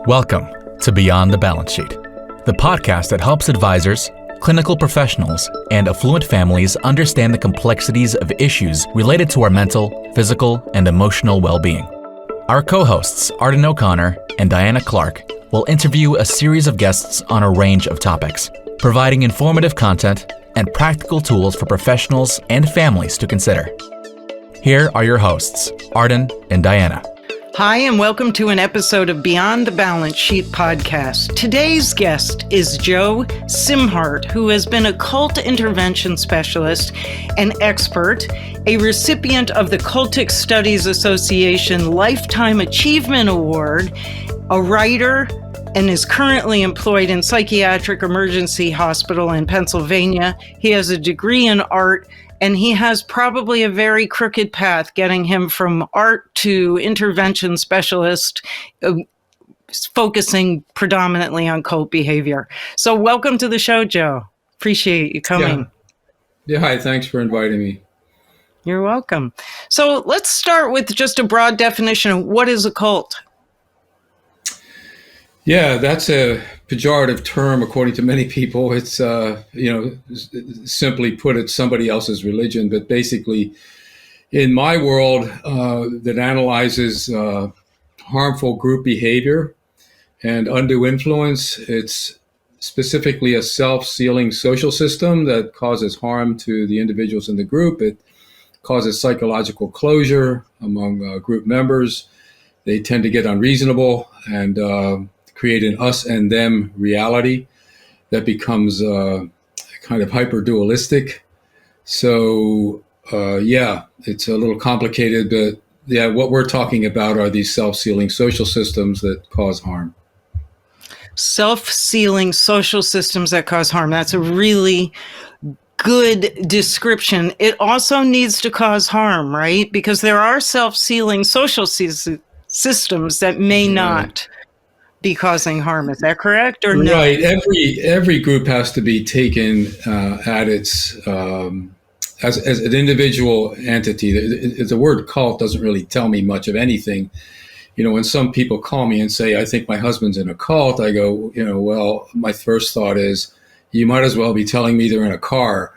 Welcome to Beyond the Balance Sheet, the podcast that helps advisors, clinical professionals, and affluent families understand the complexities of issues related to our mental, physical, and emotional well-being. Our co-hosts, Arden O'Connor and Diana Clark, will interview a series of guests on a range of topics, providing informative content and practical tools for professionals and families to consider. Here are your hosts, Arden and Diana. Hi, and welcome to an episode of Beyond the Balance Sheet podcast. Today's guest is Joe Szimhart, who has been a cult intervention specialist and expert, a recipient of the Cultic Studies Association Lifetime Achievement Award, a writer, and is currently employed in psychiatric emergency hospital in Pennsylvania. He has a degree in art, and he has probably a very crooked path getting him from art to intervention specialist, focusing predominantly on cult behavior. So welcome to the show, Joe. Appreciate you coming. Yeah, hi, thanks for inviting me. You're welcome. So let's start with just a broad definition of what is a cult. Yeah, that's a pejorative term, according to many people. It's, simply put, it's somebody else's religion. But basically, in my world that analyzes harmful group behavior and undue influence, it's specifically a self-sealing social system that causes harm to the individuals in the group. It causes psychological closure among group members. They tend to get unreasonable and create an us and them reality that becomes kind of hyper dualistic. So it's a little complicated, but yeah, what we're talking about are these self-sealing social systems that cause harm. Self-sealing social systems that cause harm. That's a really good description. It also needs to cause harm, right? Because there are self-sealing social systems that may not be causing harm. Is that correct or no? Right. Every group has to be taken at its as an individual entity. The word cult doesn't really tell me much of anything. You know, when some people call me and say, "I think my husband's in a cult," I go, well, my first thought is, you might as well be telling me they're in a car.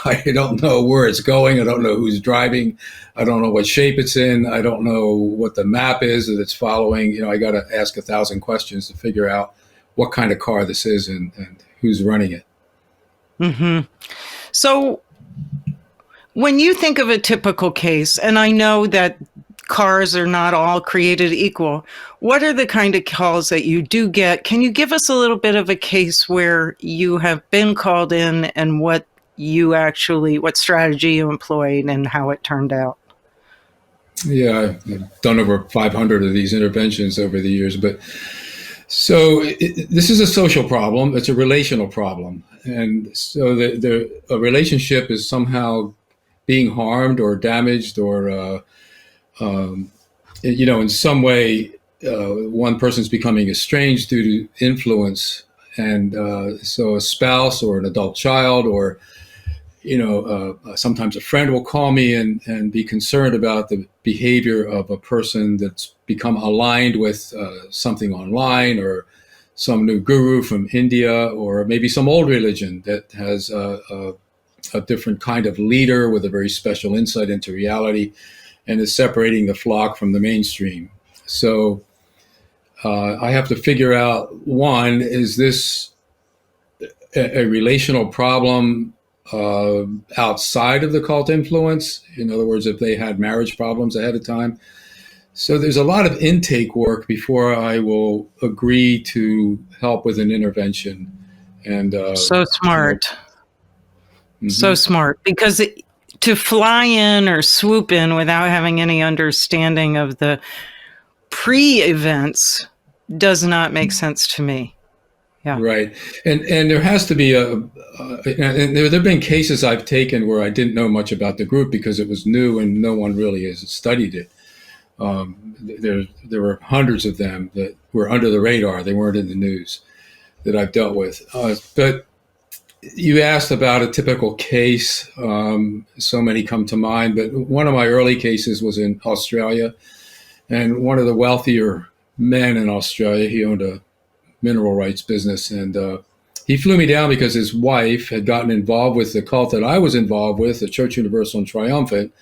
I don't know where it's going. I don't know who's driving. I don't know what shape it's in. I don't know what the map is that it's following. I got to ask 1,000 questions to figure out what kind of car this is and who's running it. Mm-hmm. So when you think of a typical case, and I know that cars are not all created equal, what are the kind of calls that you do get? Can you give us a little bit of a case where you have been called in and what strategy you employed and how it turned out? Yeah, I've done over 500 of these interventions over the years. But so this is a social problem. It's a relational problem. And so a relationship is somehow being harmed or damaged or, in some way, one person's becoming estranged due to influence. And so a spouse or an adult child or sometimes a friend will call me and be concerned about the behavior of a person that's become aligned with something online or some new guru from India or maybe some old religion that has a different kind of leader with a very special insight into reality and is separating the flock from the mainstream. So I have to figure out, one, is this a relational problem outside of the cult influence? In other words, if they had marriage problems ahead of time. So there's a lot of intake work before I will agree to help with an intervention. And so smart. So smart, because to fly in or swoop in without having any understanding of the pre-events does not make sense to me. Yeah. Right. And there has to be and there have been cases I've taken where I didn't know much about the group because it was new and no one really has studied it. There were hundreds of them that were under the radar. They weren't in the news that I've dealt with. But you asked about a typical case. So many come to mind. But one of my early cases was in Australia. And one of the wealthier man in Australia. He owned a mineral rights business, and he flew me down because his wife had gotten involved with the cult that I was involved with, the Church Universal and Triumphant,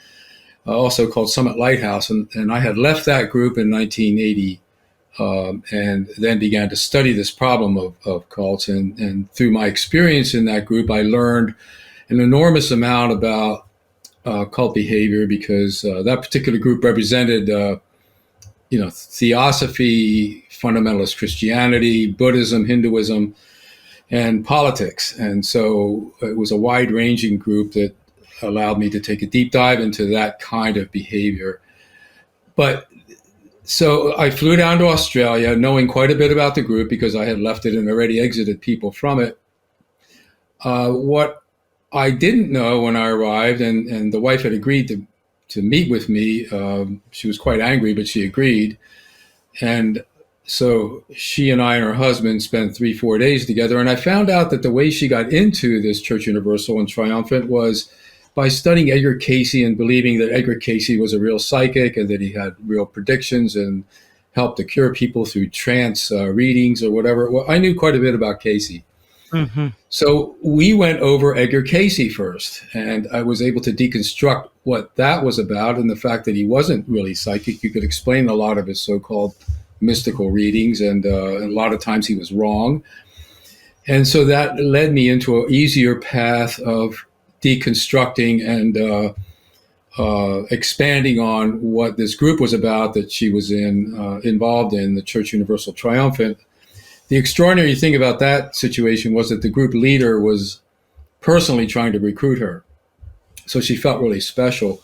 also called Summit Lighthouse. And I had left that group in 1980 and then began to study this problem of cults. And through my experience in that group, I learned an enormous amount about cult behavior, because that particular group represented, theosophy, fundamentalist Christianity, Buddhism, Hinduism, and politics. And so it was a wide-ranging group that allowed me to take a deep dive into that kind of behavior. But so I flew down to Australia knowing quite a bit about the group because I had left it and already exited people from it. What I didn't know when I arrived, and the wife had agreed to meet with me. She was quite angry, but she agreed. And so she and I and her husband spent 3-4 days together. And I found out that the way she got into this Church Universal and Triumphant was by studying Edgar Cayce and believing that Edgar Cayce was a real psychic and that he had real predictions and helped to cure people through trance readings or whatever. Well, I knew quite a bit about Cayce. Mm-hmm. So we went over Edgar Cayce first, and I was able to deconstruct what that was about and the fact that he wasn't really psychic. You could explain a lot of his so-called mystical readings, and a lot of times he was wrong. And so that led me into an easier path of deconstructing and expanding on what this group was about that she was involved in, the Church Universal Triumphant. The extraordinary thing about that situation was that the group leader was personally trying to recruit her. So she felt really special.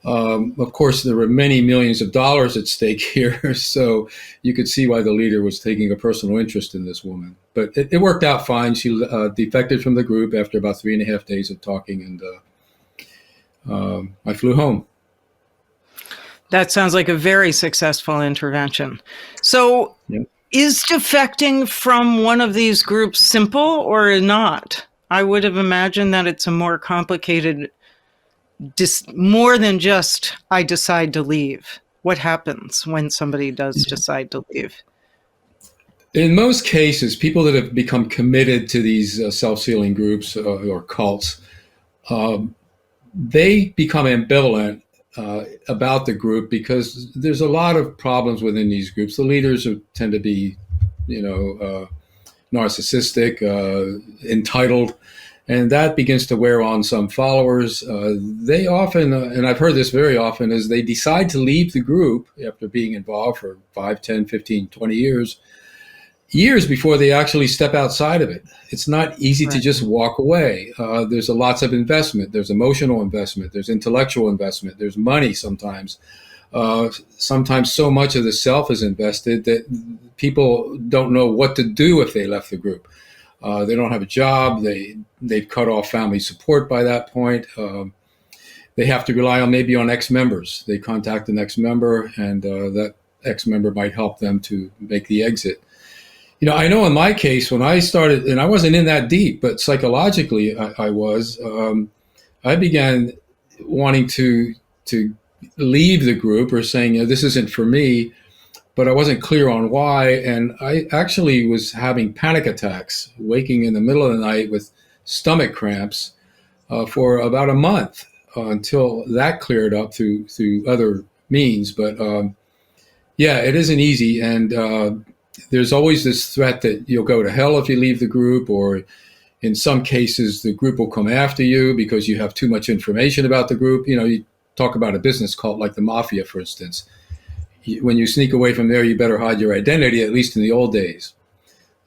Of course, there were many millions of dollars at stake here, so you could see why the leader was taking a personal interest in this woman. But it worked out fine. She defected from the group after about 3.5 days of talking, and I flew home. That sounds like a very successful intervention. So is defecting from one of these groups simple or not? I would have imagined that it's a more complicated more than just, I decide to leave. What happens when somebody does decide to leave? In most cases, people that have become committed to these self-sealing groups or cults, they become ambivalent about the group because there's a lot of problems within these groups. The leaders tend to be, narcissistic, entitled, and that begins to wear on some followers. They often, and I've heard this very often, is they decide to leave the group after being involved for 5, 10, 15, 20 years before they actually step outside of it. It's not easy to just walk away. There's lots of investment. There's emotional investment. There's intellectual investment. There's money sometimes. Sometimes so much of the self is invested that people don't know what to do if they left the group. They don't have a job. They've cut off family support by that point. They have to rely on ex-members. They contact an ex-member, and that ex-member might help them to make the exit. I know in my case, when I started, and I wasn't in that deep, but psychologically I was, I began wanting to leave the group or saying, this isn't for me, but I wasn't clear on why. And I actually was having panic attacks, waking in the middle of the night with stomach cramps for about a month until that cleared up through other means. But it isn't easy. And there's always this threat that you'll go to hell if you leave the group, or in some cases, the group will come after you because you have too much information about the group. You talk about a business cult like the mafia, for instance. When you sneak away from there, you better hide your identity, at least in the old days.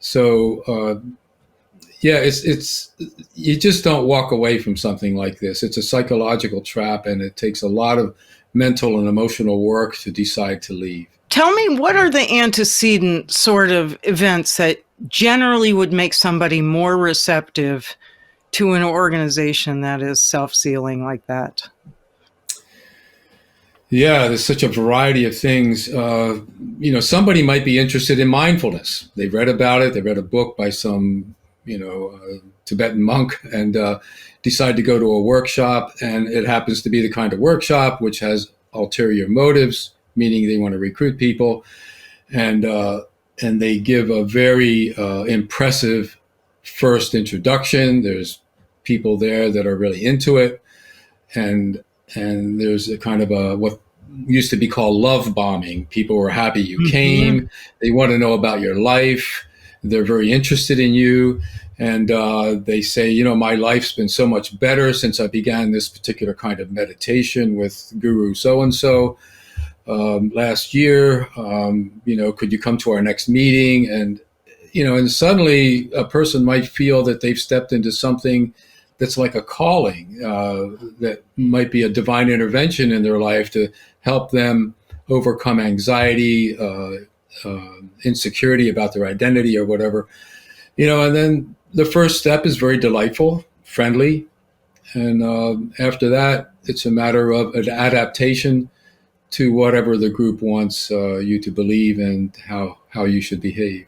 So, it's you just don't walk away from something like this. It's a psychological trap, and it takes a lot of mental and emotional work to decide to leave. Tell me, what are the antecedent sort of events that generally would make somebody more receptive to an organization that is self-sealing like that? Yeah, there's such a variety of things. Somebody might be interested in mindfulness. They've read about it. They read a book by some, Tibetan monk and decide to go to a workshop. And it happens to be the kind of workshop which has ulterior motives, meaning they want to recruit people. and they give a very impressive first introduction. There's people there that are really into it, and there's a kind of what used to be called love bombing. People were happy you came. They want to know about your life. They're very interested in you. And they say, my life's been so much better since I began this particular kind of meditation with Guru so-and-so last year. Could you come to our next meeting? And, and suddenly a person might feel that they've stepped into something that's like a calling, that might be a divine intervention in their life to help them overcome anxiety, insecurity about their identity or whatever, and then the first step is very delightful, friendly. And after that, it's a matter of an adaptation to whatever the group wants you to believe and how you should behave.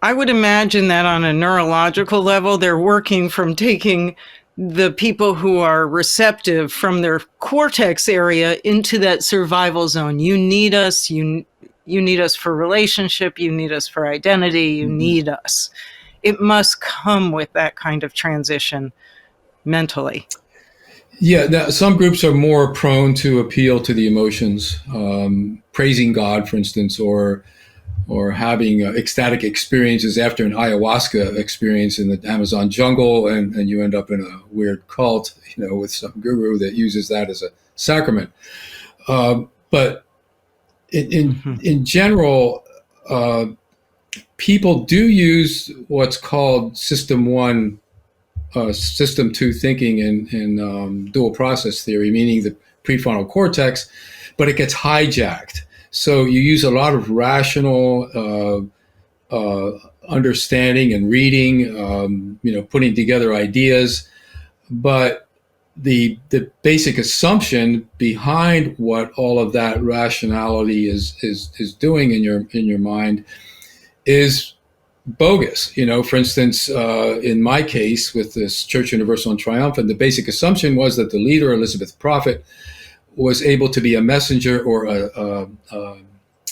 I would imagine that on a neurological level, they're working from taking the people who are receptive from their cortex area into that survival zone. You need us. You need us for relationship. You need us for identity. You need us. It must come with that kind of transition mentally. Yeah, now, some groups are more prone to appeal to the emotions, praising God, for instance, or having ecstatic experiences after an ayahuasca experience in the Amazon jungle, and you end up in a weird cult, with some guru that uses that as a sacrament. But in general, people do use what's called System 1, System 2 thinking in dual process theory, meaning the prefrontal cortex, but it gets hijacked. So you use a lot of rational understanding and reading, putting together ideas. But the basic assumption behind what all of that rationality is doing in your mind is bogus. For instance, in my case with this Church Universal and Triumphant, the basic assumption was that the leader, Elizabeth Prophet, was able to be a messenger or an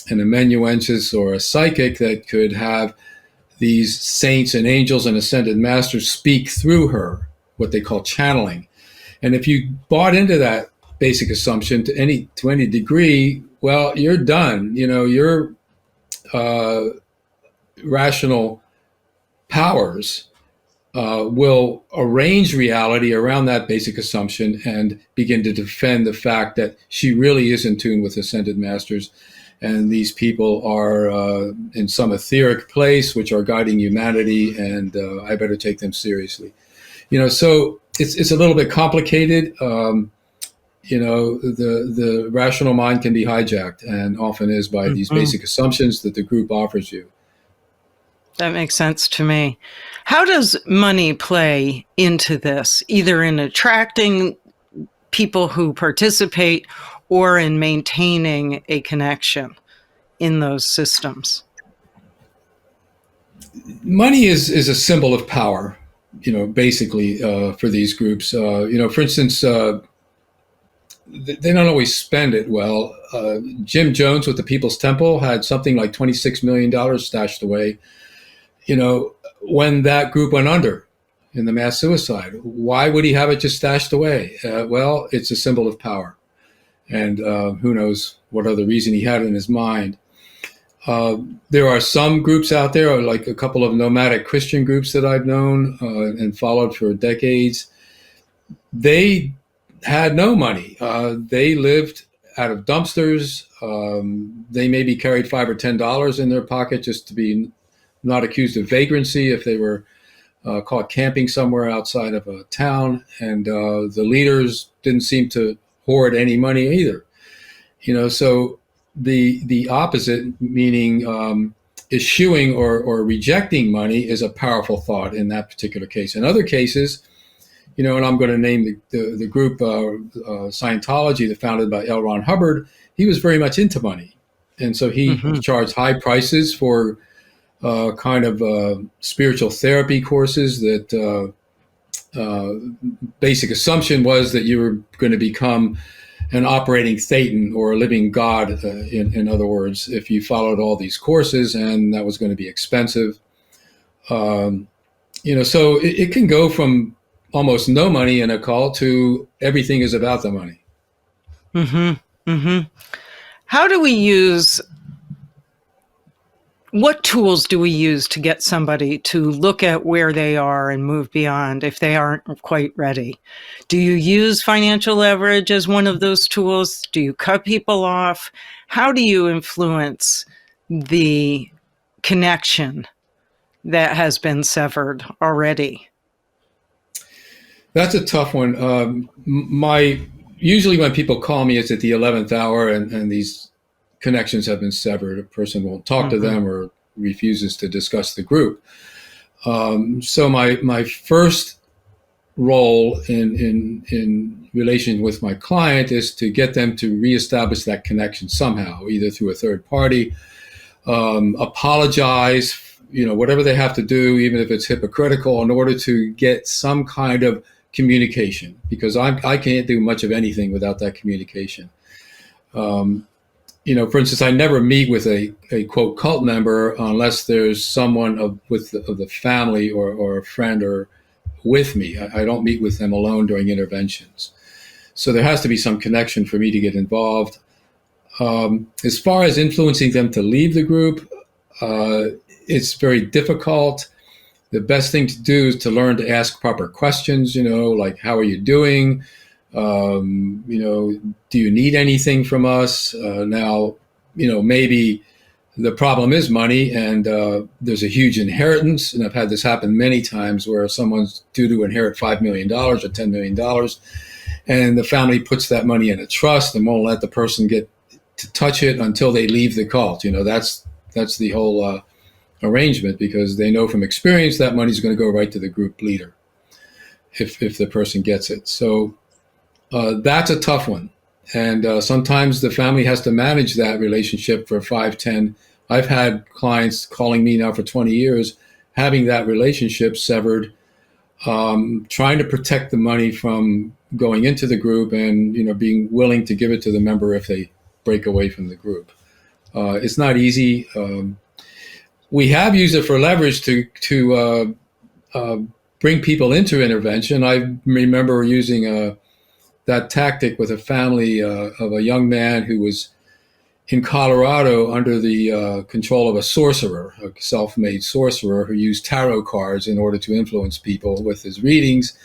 amanuensis or a psychic that could have these saints and angels and ascended masters speak through her, what they call channeling. And if you bought into that basic assumption to any degree, well, you're done. Your rational powers will arrange reality around that basic assumption and begin to defend the fact that she really is in tune with ascended masters, and these people are in some etheric place which are guiding humanity, and I better take them seriously. So it's a little bit complicated. The rational mind can be hijacked, and often is, by these basic assumptions that the group offers you. That makes sense to me. How does money play into this, either in attracting people who participate or in maintaining a connection in those systems? Money is a symbol of power, basically, for these groups. For instance, they don't always spend it well. Jim Jones with the People's Temple had something like $26 million stashed away, when that group went under in the mass suicide. Why would he have it just stashed away? Well, it's a symbol of power. And who knows what other reason he had in his mind. There are some groups out there, like a couple of nomadic Christian groups that I've known and followed for decades. They had no money. They lived out of dumpsters. They maybe carried $5 or $10 in their pocket just to be not accused of vagrancy if they were caught camping somewhere outside of a town. And the leaders didn't seem to hoard any money either. So the opposite, meaning eschewing or rejecting money, is a powerful thought in that particular case. In other cases, and I'm going to name the group Scientology, that founded by L. Ron Hubbard. He was very much into money. And so he charged high prices for kind of spiritual therapy courses that basic assumption was that you were going to become an operating thetan or a living god, in other words, if you followed all these courses, and that was going to be expensive. So it can go from almost no money in a cult to everything is about the money. Mm-hmm. Mm-hmm. How do we use, what tools do we use to get somebody to look at where they are and move beyond if they aren't quite ready? Do you use financial leverage as one of those tools? Do you cut people off? How do you influence the connection that has been severed already? That's a tough one. Usually when people call me, it's at the 11th hour and these connections have been severed. A person won't talk to them or refuses to discuss the group. So my first role in relation with my client is to get them to reestablish that connection somehow, either through a third party, apologize, whatever they have to do, even if it's hypocritical, in order to get some kind of communication, because I can't do much of anything without that communication. For instance, I never meet with a quote cult member unless there's someone of the family or a friend or with me. I don't meet with them alone during interventions. So there has to be some connection for me to get involved. As far as influencing them to leave the group, it's very difficult. The best thing to do is to learn to ask proper questions, like, how are you doing? Do you need anything from us? Now, maybe the problem is money and there's a huge inheritance. And I've had this happen many times where someone's due to inherit $5 million or $10 million. And the family puts that money in a trust and won't let the person get to touch it until they leave the cult. That's the whole arrangement, because they know from experience that money's going to go right to the group leader if the person gets it. So that's a tough one. And sometimes the family has to manage that relationship for 5, 10. I've had clients calling me now for 20 years, having that relationship severed, trying to protect the money from going into the group and, being willing to give it to the member if they break away from the group. It's not easy. We have used it for leverage to bring people into intervention. I remember using that tactic with a family of a young man who was in Colorado under the control of a sorcerer, a self-made sorcerer who used tarot cards in order to influence people with his readings.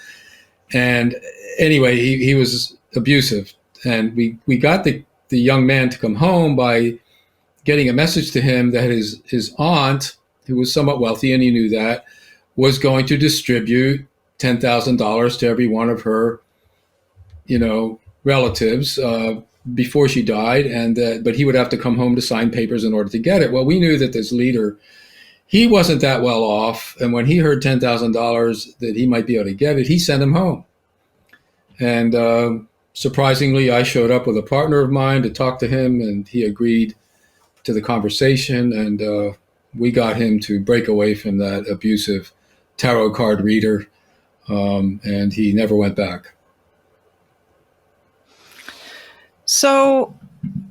And anyway, he was abusive. And we got the young man to come home by getting a message to him that his aunt, who was somewhat wealthy, and he knew that, was going to distribute $10,000 to every one of her, relatives before she died, and but he would have to come home to sign papers in order to get it. Well, we knew that this leader, he wasn't that well off, and when he heard $10,000 that he might be able to get it, he sent him home. And surprisingly, I showed up with a partner of mine to talk to him, and he agreed to the conversation, and we got him to break away from that abusive tarot card reader, and he never went back. So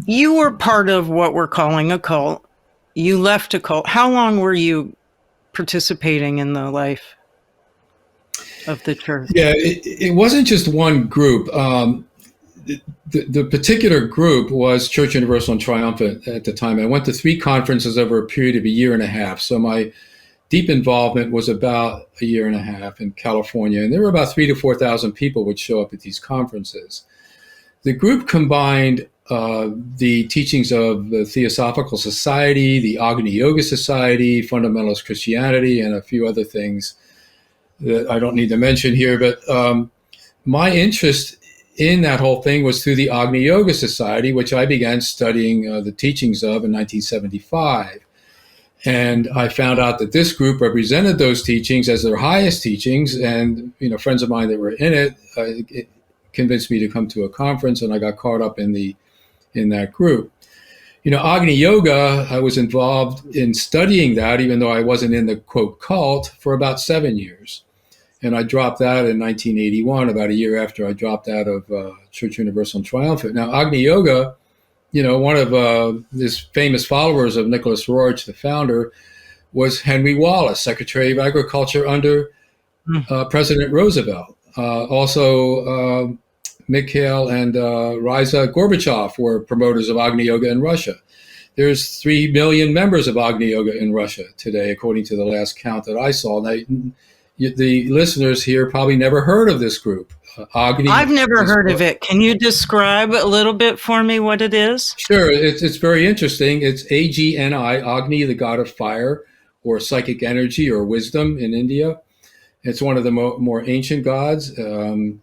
you were part of what we're calling a cult. You left a cult. How long were you participating in the life of the church? Yeah, it wasn't just one group. The particular group was Church Universal and Triumphant at the time. I went to 3 conferences over a period of a year and a half. So my deep involvement was about a year and a half in California. And there were about 3,000 to 4,000 people would show up at these conferences. The group combined the teachings of the Theosophical Society, the Agni Yoga Society, Fundamentalist Christianity, and a few other things that I don't need to mention here. But my interest in that whole thing was through the Agni Yoga Society, which I began studying the teachings of in 1975. And I found out that this group represented those teachings as their highest teachings. And, friends of mine that were in it convinced me to come to a conference, and I got caught up in that group. Agni Yoga, I was involved in studying that, even though I wasn't in the quote cult, for about 7 years. And I dropped that in 1981, about a year after I dropped out of Church Universal and Triumphant. Now, Agni Yoga, one of his famous followers of Nicholas Roerich, the founder, was Henry Wallace, Secretary of Agriculture under President Roosevelt. Also, Mikhail and Ryza Gorbachev were promoters of Agni Yoga in Russia. There's 3 million members of Agni Yoga in Russia today, according to the last count that I saw. Now, the listeners here probably never heard of this group. Agni. I've never heard of it. Can you describe a little bit for me what it is? Sure. It's very interesting. It's Agni, Agni, the god of fire, or psychic energy or wisdom in India. It's one of the more ancient gods. And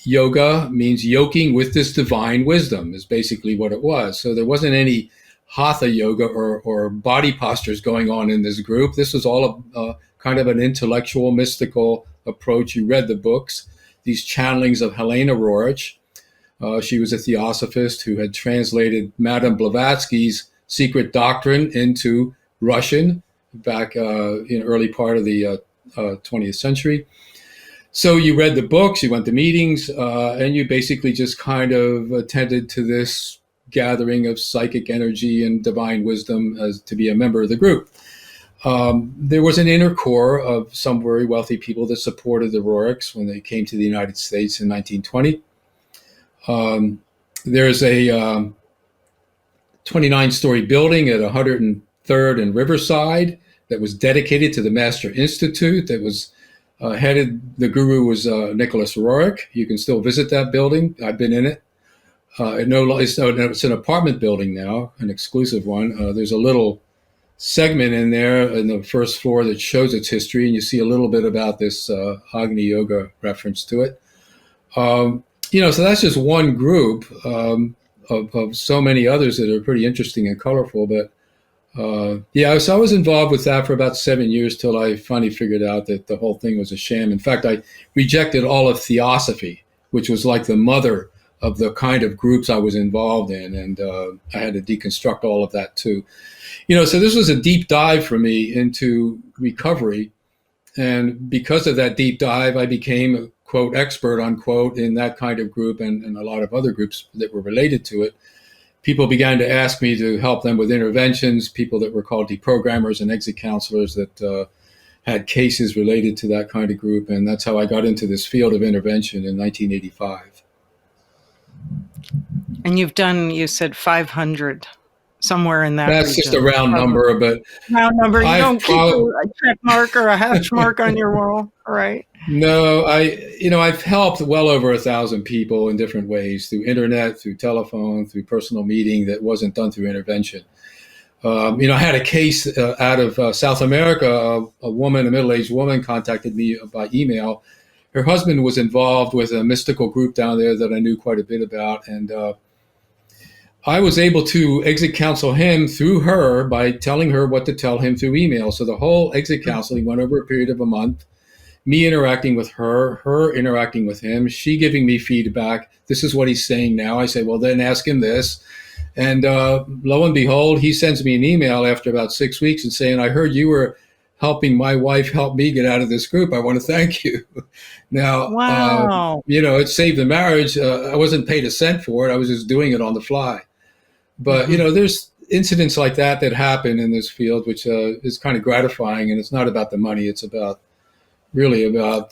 yoga means yoking with this divine wisdom is basically what it was. So there wasn't any hatha yoga or body postures going on in this group. This was all a kind of an intellectual, mystical approach. You read the books, these channelings of Helena Roerich. She was a theosophist who had translated Madame Blavatsky's Secret Doctrine into Russian back in early part of the 20th century. So you read the books, you went to meetings, and you basically just kind of attended to this gathering of psychic energy and divine wisdom as to be a member of the group. There was an inner core of some very wealthy people that supported the Roerichs when they came to the United States in 1920. There's a 29-story building at 103rd and Riverside that was dedicated to the Master Institute that was the guru was Nicholas Roerich. You can still visit that building. I've been in it. It's an apartment building now, an exclusive one. There's a little segment in there in the first floor that shows its history, and you see a little bit about this Agni Yoga reference to it. So that's just one group of so many others that are pretty interesting and colorful. But so I was involved with that for about 7 years till I finally figured out that the whole thing was a sham. In fact, I rejected all of theosophy, which was like the mother of the kind of groups I was involved in. And I had to deconstruct all of that too. So this was a deep dive for me into recovery. And because of that deep dive, I became a quote expert, unquote, in that kind of group and a lot of other groups that were related to it. People began to ask me to help them with interventions, people that were called deprogrammers and exit counselors that had cases related to that kind of group. And that's how I got into this field of intervention in 1985. And you've done, you said 500, somewhere in that That's region. just a round number, but... Round number. You don't keep a check mark or a hash mark on your wall, right? No, I've helped well over 1,000 people in different ways, through internet, through telephone, through personal meeting that wasn't done through intervention. I had a case out of South America. A middle-aged woman contacted me by email. Her husband was involved with a mystical group down there that I knew quite a bit about. And I was able to exit counsel him through her by telling her what to tell him through email. So the whole exit counseling went over a period of a month. Me interacting with her interacting with him, she giving me feedback. This is what he's saying now. I say, well, then ask him this. And lo and behold, he sends me an email after about 6 weeks and saying, I heard you were helping my wife help me get out of this group. I want to thank you. Now, wow. It saved the marriage. I wasn't paid a cent for it. I was just doing it on the fly. But, there's incidents like that happen in this field, which is kind of gratifying. And it's not about the money. It's really about,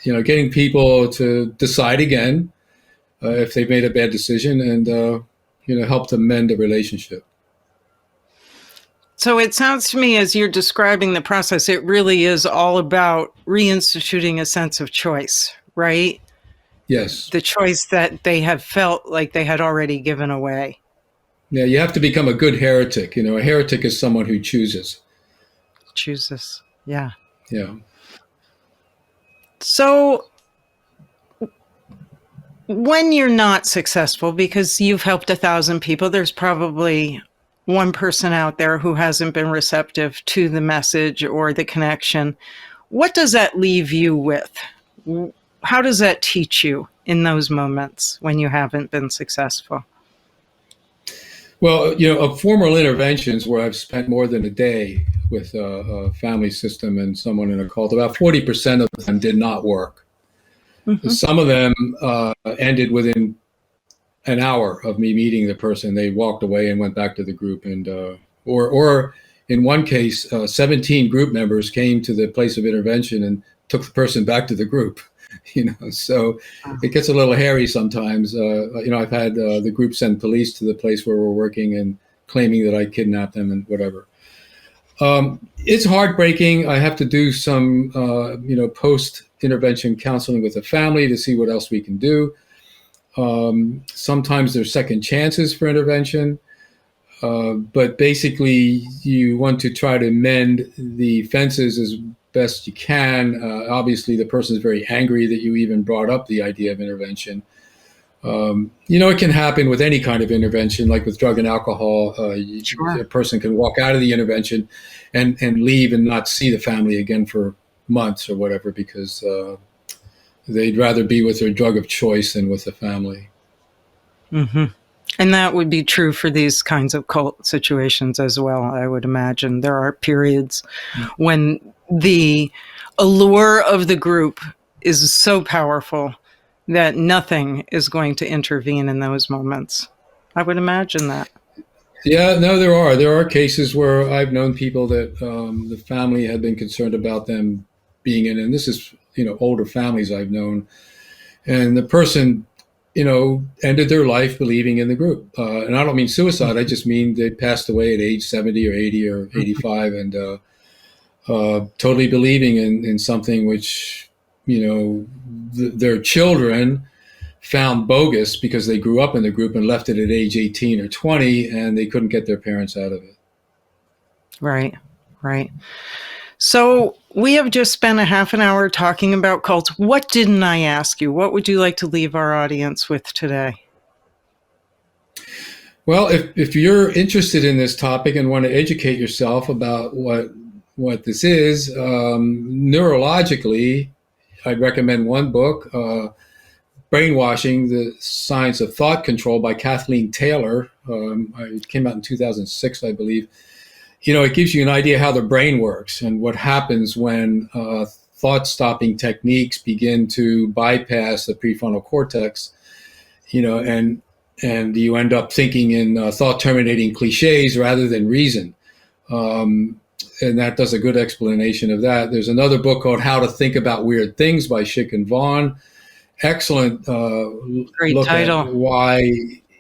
getting people to decide again if they've made a bad decision and, help them mend a relationship. So it sounds to me, as you're describing the process, it really is all about reinstituting a sense of choice, right? Yes. The choice that they have felt like they had already given away. Yeah, you have to become a good heretic. A heretic is someone who chooses. Chooses, yeah. Yeah. So when you're not successful, because you've helped 1,000 people, there's probably one person out there who hasn't been receptive to the message or the connection. What does that leave you with? How does that teach you in those moments when you haven't been successful? Well, of formal interventions where I've spent more than a day with a family system and someone in a cult. About 40% of them did not work. Mm-hmm. Some of them ended within an hour of me meeting the person. They walked away and went back to the group, and or in one case, 17 group members came to the place of intervention and took the person back to the group. So it gets a little hairy sometimes. I've had the group send police to the place where we're working and claiming that I kidnapped them and whatever. It's heartbreaking. I have to do some, post-intervention counseling with the family to see what else we can do. Sometimes there's second chances for intervention, but basically you want to try to mend the fences as best you can. Obviously, the person is very angry that you even brought up the idea of intervention. It can happen with any kind of intervention, like with drug and alcohol. Sure. A person can walk out of the intervention and leave and not see the family again for months or whatever, because they'd rather be with their drug of choice than with the family. Mm-hmm. And that would be true for these kinds of cult situations as well, I would imagine. There are periods when the allure of the group is so powerful that nothing is going to intervene in those moments. I would imagine that. Yeah, no, there are cases where I've known people that the family had been concerned about them being in, and this is, older families I've known, and the person, ended their life believing in the group. And I don't mean suicide. I just mean they passed away at age 70 or 80 or 85 and totally believing in something which, their children found bogus because they grew up in the group and left it at age 18 or 20, and they couldn't get their parents out of it. Right. So we have just spent a half an hour talking about cults. What didn't I ask you? What would you like to leave our audience with today? Well, if you're interested in this topic and want to educate yourself about what this is, neurologically, I'd recommend one book, Brainwashing, The Science of Thought Control by Kathleen Taylor. It came out in 2006, I believe. It gives you an idea how the brain works and what happens when thought-stopping techniques begin to bypass the prefrontal cortex, and you end up thinking in thought-terminating cliches rather than reason. And that does a good explanation of that. There's another book called How to Think About Weird Things by Schick and Vaughn. Excellent great look title. At why,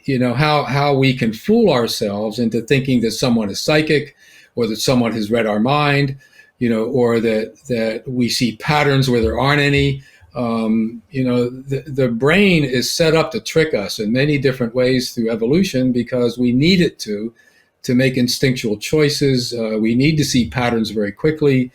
how we can fool ourselves into thinking that someone is psychic, or that someone has read our mind, or that we see patterns where there aren't any. The brain is set up to trick us in many different ways through evolution because we need it to make instinctual choices. We need to see patterns very quickly.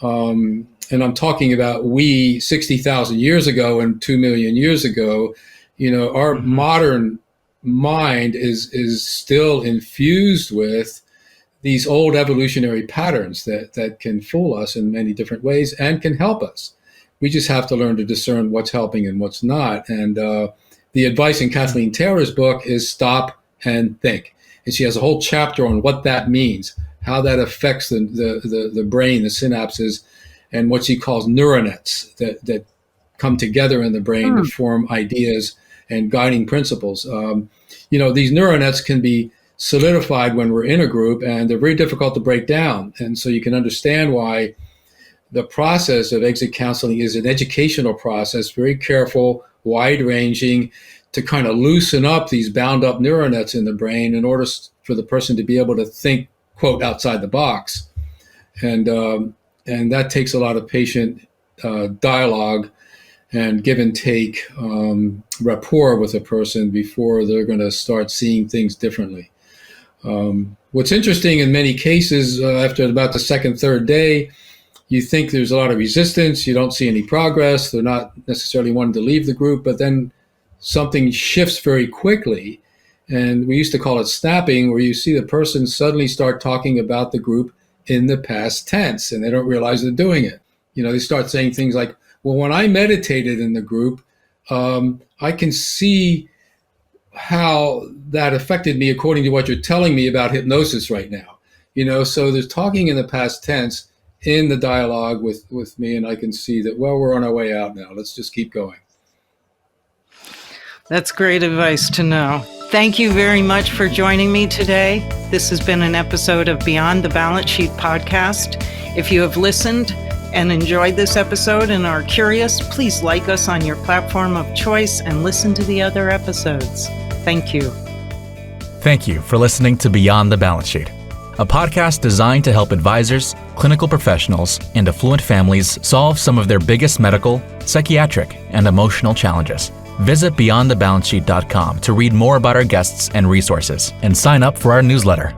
And I'm talking about 60,000 years ago and 2 million years ago. Our modern mind is still infused with these old evolutionary patterns that can fool us in many different ways and can help us. We just have to learn to discern what's helping and what's not. And the advice in Kathleen Taylor's book is stop and think. And she has a whole chapter on what that means, how that affects the brain, the synapses, and what she calls neuronets that come together in the brain to form ideas and guiding principles. These neuronets can be solidified when we're in a group, and they're very difficult to break down. And so you can understand why the process of exit counseling is an educational process, very careful, wide-ranging, to kind of loosen up these bound-up neuronets in the brain in order for the person to be able to think, quote, outside the box. And that takes a lot of patient dialogue and give and take rapport with a person before they're going to start seeing things differently. What's interesting in many cases, after about the second, third day, you think there's a lot of resistance, you don't see any progress, they're not necessarily wanting to leave the group, but then something shifts very quickly. And we used to call it snapping, where you see the person suddenly start talking about the group in the past tense, and they don't realize they're doing it. They start saying things like, well, when I meditated in the group, I can see how that affected me according to what you're telling me about hypnosis right now. So there's talking in the past tense in the dialogue with me, and I can see that, well, we're on our way out now. Let's just keep going. That's great advice to know. Thank you very much for joining me today. This has been an episode of Beyond the Balance Sheet podcast. If you have listened and enjoyed this episode and are curious, please like us on your platform of choice and listen to the other episodes. Thank you. Thank you for listening to Beyond the Balance Sheet, a podcast designed to help advisors, clinical professionals, and affluent families solve some of their biggest medical, psychiatric, and emotional challenges. Visit beyondthebalancesheet.com to read more about our guests and resources, and sign up for our newsletter.